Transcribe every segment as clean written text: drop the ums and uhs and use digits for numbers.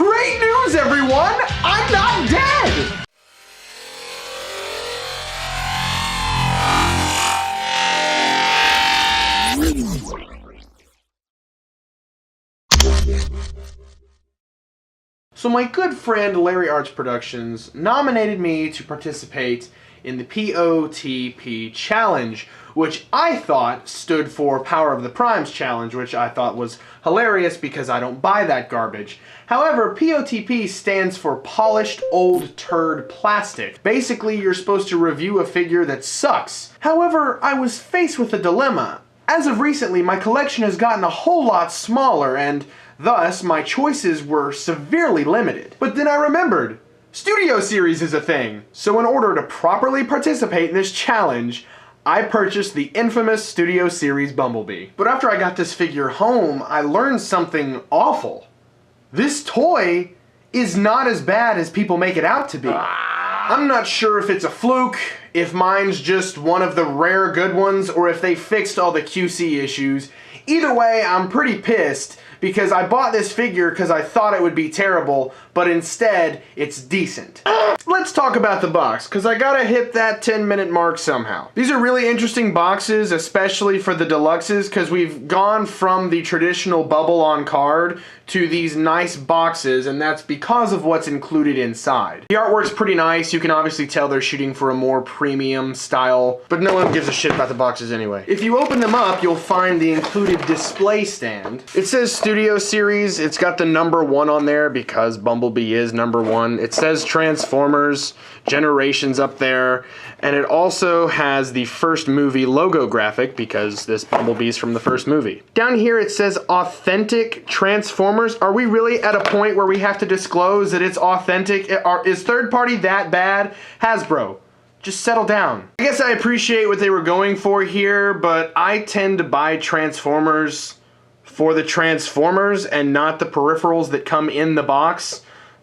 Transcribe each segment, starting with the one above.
Great news, everyone! I'm not dead! So my good friend Larry Arts Productions nominated me to participate in the POTP challenge, which I thought stood for Power of the Primes challenge, which I thought was hilarious because I don't buy that garbage. However, POTP stands for Polished Old Turd Plastic. Basically, you're supposed to review a figure that sucks. However, I was faced with a dilemma. As of recently, my collection has gotten a whole lot smaller, and thus my choices were severely limited. But then I remembered, Studio Series is a thing. So in order to properly participate in this challenge, I purchased the infamous Studio Series Bumblebee. But after I got this figure home, I learned something awful. This toy is not as bad as people make it out to be. I'm not sure if it's a fluke, if mine's just one of the rare good ones, or if they fixed all the QC issues. Either way, I'm pretty pissed because I bought this figure because I thought it would be terrible, but instead, it's decent. Let's talk about the box, because I gotta hit that 10-minute mark somehow. These are really interesting boxes, especially for the deluxes, because we've gone from the traditional bubble on card to these nice boxes, and that's because of what's included inside. The artwork's pretty nice. You can obviously tell they're shooting for a more premium style, but no one gives a shit about the boxes anyway. If you open them up, you'll find the included display stand. It says Studio Series. It's got the number 1 on there because Bumblebee is number 1. It says Transformers Generations up there, and it also has the first movie logo graphic because this Bumblebee's from the first movie. Down here it says Authentic Transformers. Are we really at a point where we have to disclose that it's authentic? Is third party that bad? Hasbro, just settle down. I guess I appreciate what they were going for here, but I tend to buy Transformers for the Transformers and not the peripherals that come in the box,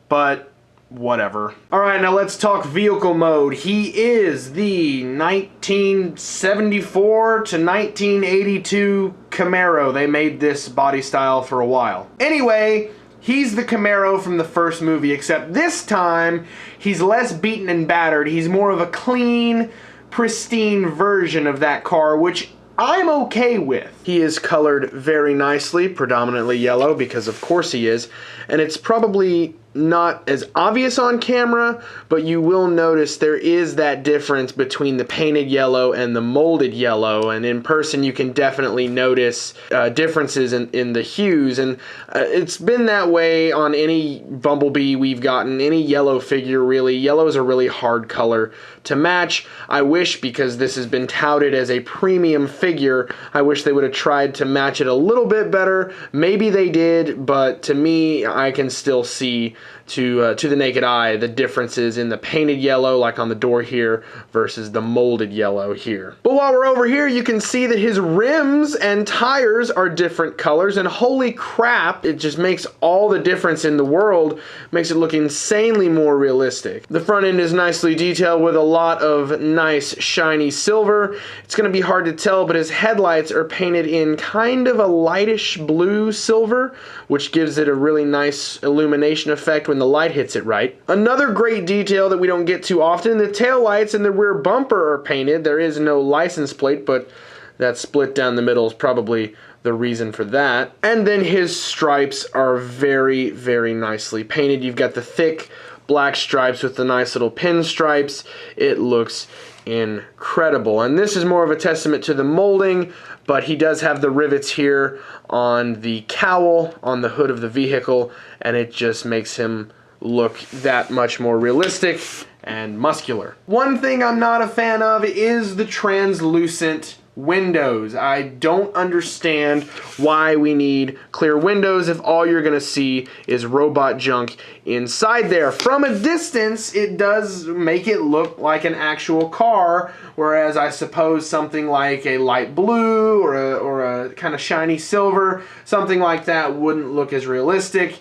but whatever. Alright, now let's talk vehicle mode. He is the 1974 to 1982 Camaro. They made this body style for a while. Anyway, he's the Camaro from the first movie, except this time he's less beaten and battered. He's more of a clean, pristine version of that car, which I'm okay with. He is colored very nicely, predominantly yellow, because of course he is, and it's probably not as obvious on camera, but you will notice there is that difference between the painted yellow and the molded yellow, and in person you can definitely notice differences in the hues, and it's been that way on any Bumblebee we've gotten, any yellow figure really. Yellow is a really hard color to match. I wish, because this has been touted as a premium figure, I wish they would have tried to match it a little bit better. Maybe they did, but to me, I can still see to the naked eye the differences in the painted yellow, like on the door here, versus the molded yellow here. But while we're over here, you can see that his rims and tires are different colors, and holy crap, it just makes all the difference in the world, makes it look insanely more realistic. The front end is nicely detailed with a lot of nice shiny silver. It's going to be hard to tell, but his headlights are painted in kind of a lightish blue silver, which gives it a really nice illumination effect when the light hits it right. Another great detail that we don't get too often, the tail lights and the rear bumper are painted. There is no license plate, but that split down the middle is probably the reason for that. And then his stripes are very, very nicely painted. You've got the thick black stripes with the nice little pinstripes. It looks incredible. And this is more of a testament to the molding, but he does have the rivets here on the cowl on the hood of the vehicle, and it just makes him look that much more realistic and muscular. One thing I'm not a fan of is the translucent windows. I don't understand why we need clear windows if all you're gonna see is robot junk inside there. From a distance, it does make it look like an actual car, whereas I suppose something like a light blue or a kind of shiny silver, something like that wouldn't look as realistic.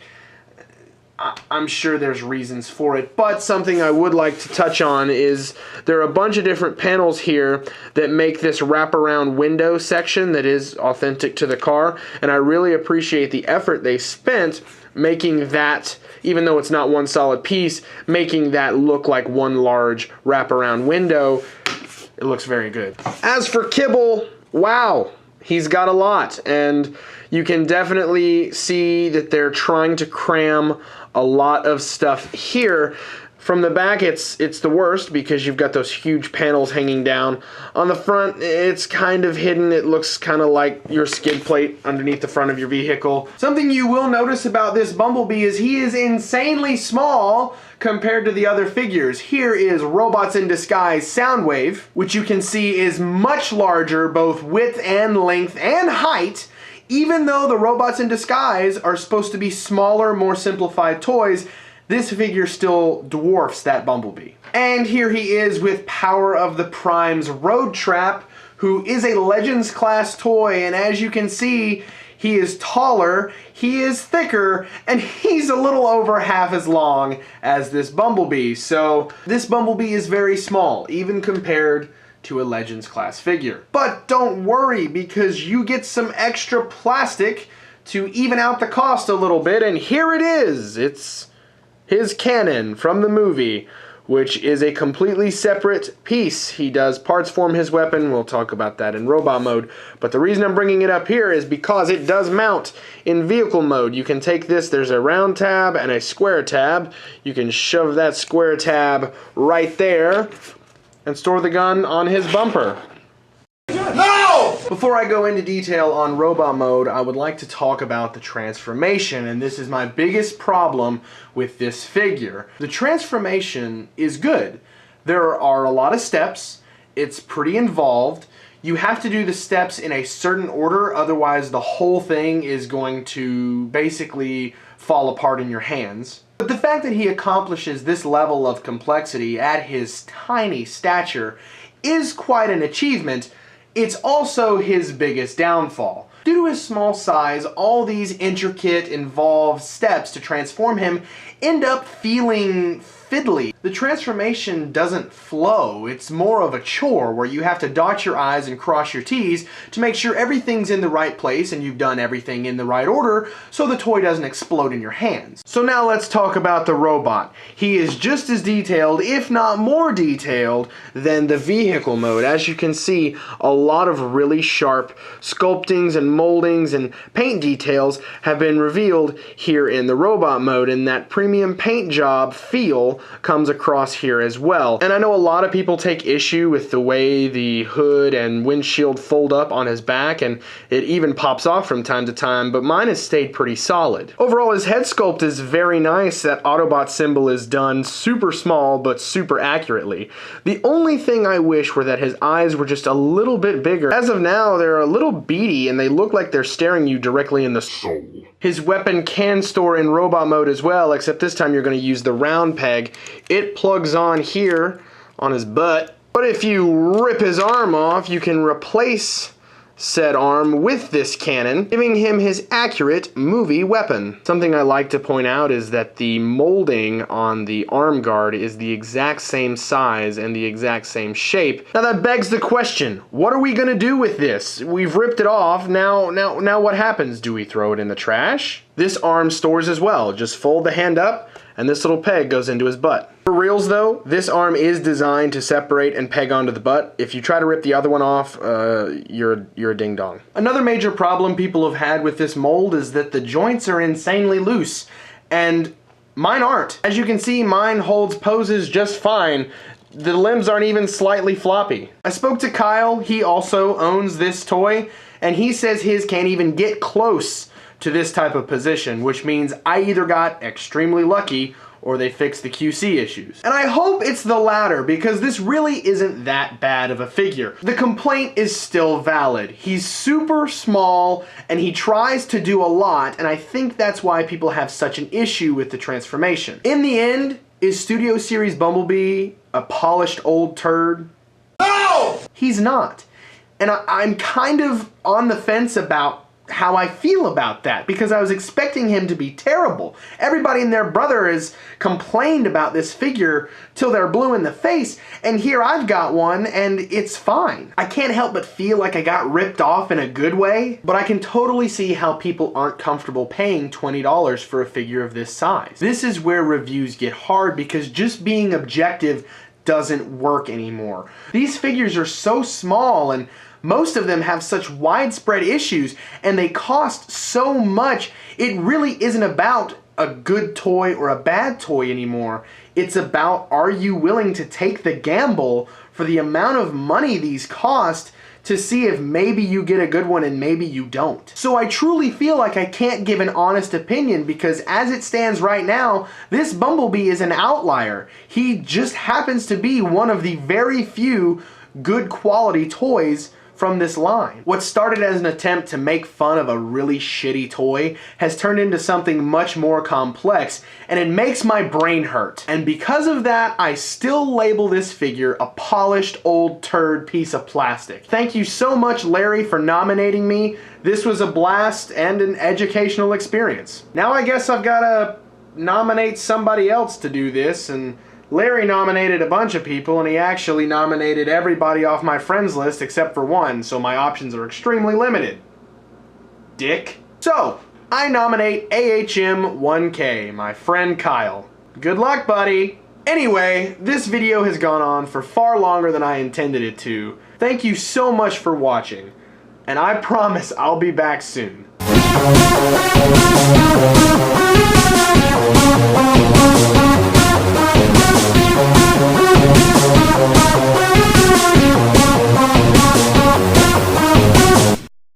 I'm sure there's reasons for it, but something I would like to touch on is there are a bunch of different panels here that make this wraparound window section that is authentic to the car, and I really appreciate the effort they spent making that, even though it's not one solid piece, making that look like one large wraparound window. It looks very good. As for kibble, wow, he's got a lot, and you can definitely see that they're trying to cram a lot of stuff here. From the back, it's the worst because you've got those huge panels hanging down. On the front, it's kind of hidden. It looks kind of like your skid plate underneath the front of your vehicle. Something you will notice about this Bumblebee is he is insanely small compared to the other figures. Here is Robots in Disguise Soundwave, which you can see is much larger, both width and length and height. Even though the Robots in Disguise are supposed to be smaller, more simplified toys, this figure still dwarfs that Bumblebee. And here he is with Power of the Prime's Road Trap, who is a Legends class toy, and as you can see, he is taller, he is thicker, and he's a little over half as long as this Bumblebee. So this Bumblebee is very small, even compared to a Legends class figure. But don't worry, because you get some extra plastic to even out the cost a little bit, and here it is. It's his cannon from the movie, which is a completely separate piece. He does parts form his weapon. We'll talk about that in robot mode. But the reason I'm bringing it up here is because it does mount in vehicle mode. You can take this, there's a round tab and a square tab. You can shove that square tab right there and store the gun on his bumper. No! Before I go into detail on robot mode, I would like to talk about the transformation, and this is my biggest problem with this figure. The transformation is good. There are a lot of steps. It's pretty involved. You have to do the steps in a certain order, otherwise the whole thing is going to basically fall apart in your hands. But the fact that he accomplishes this level of complexity at his tiny stature is quite an achievement. It's also his biggest downfall. Due to his small size, all these intricate, involved steps to transform him end up feeling fiddly. The transformation doesn't flow. It's more of a chore where you have to dot your I's and cross your T's to make sure everything's in the right place and you've done everything in the right order so the toy doesn't explode in your hands. So now let's talk about the robot. He is just as detailed, if not more detailed, than the vehicle mode. As you can see, a lot of really sharp sculptings and moldings and paint details have been revealed here in the robot mode, and that premium paint job feel comes across here as well. And I know a lot of people take issue with the way the hood and windshield fold up on his back, and it even pops off from time to time, but mine has stayed pretty solid. Overall, his head sculpt is very nice. That Autobot symbol is done super small but super accurately. The only thing I wish were that his eyes were just a little bit bigger. As of now, they're a little beady and they look like they're staring you directly in the soul. His weapon can store in robot mode as well, except this time you're going to use the round peg. It plugs on here on his butt. But if you rip his arm off, you can replace said arm with this cannon, giving him his accurate movie weapon. Something I like to point out is that the molding on the arm guard is the exact same size and the exact same shape. Now that begs the question, what are we gonna do with this? We've ripped it off, now what happens? Do we throw it in the trash? This arm stores as well. Just fold the hand up and this little peg goes into his butt. For reals though, this arm is designed to separate and peg onto the butt. If you try to rip the other one off, you're a ding dong. Another major problem people have had with this mold is that the joints are insanely loose, and mine aren't. As you can see, mine holds poses just fine. The limbs aren't even slightly floppy. I spoke to Kyle, he also owns this toy, and he says his can't even get close to this type of position, which means I either got extremely lucky or they fixed the QC issues. And I hope it's the latter, because this really isn't that bad of a figure. The complaint is still valid. He's super small and he tries to do a lot, and I think that's why people have such an issue with the transformation. In the end, is Studio Series Bumblebee a polished old turd? No! He's not. And I'm kind of on the fence about how I feel about that, because I was expecting him to be terrible. Everybody and their brother has complained about this figure till they're blue in the face, and here I've got one and it's fine. I can't help but feel like I got ripped off in a good way, but I can totally see how people aren't comfortable paying $20 for a figure of this size. This is where reviews get hard, because just being objective doesn't work anymore. These figures are so small, and most of them have such widespread issues, and they cost so much. It really isn't about a good toy or a bad toy anymore. It's about, are you willing to take the gamble for the amount of money these cost to see if maybe you get a good one and maybe you don't. So I truly feel like I can't give an honest opinion, because as it stands right now, this Bumblebee is an outlier. He just happens to be one of the very few good quality toys from this line. What started as an attempt to make fun of a really shitty toy has turned into something much more complex, and it makes my brain hurt. And because of that, I still label this figure a polished old turd piece of plastic. Thank you so much, Larry, for nominating me. This was a blast and an educational experience. Now I guess I've got to nominate somebody else to do this, and Larry nominated a bunch of people, and he actually nominated everybody off my friends list except for one, so my options are extremely limited. Dick. So, I nominate AHM1K, my friend Kyle. Good luck, buddy! Anyway, this video has gone on for far longer than I intended it to. Thank you so much for watching, and I promise I'll be back soon.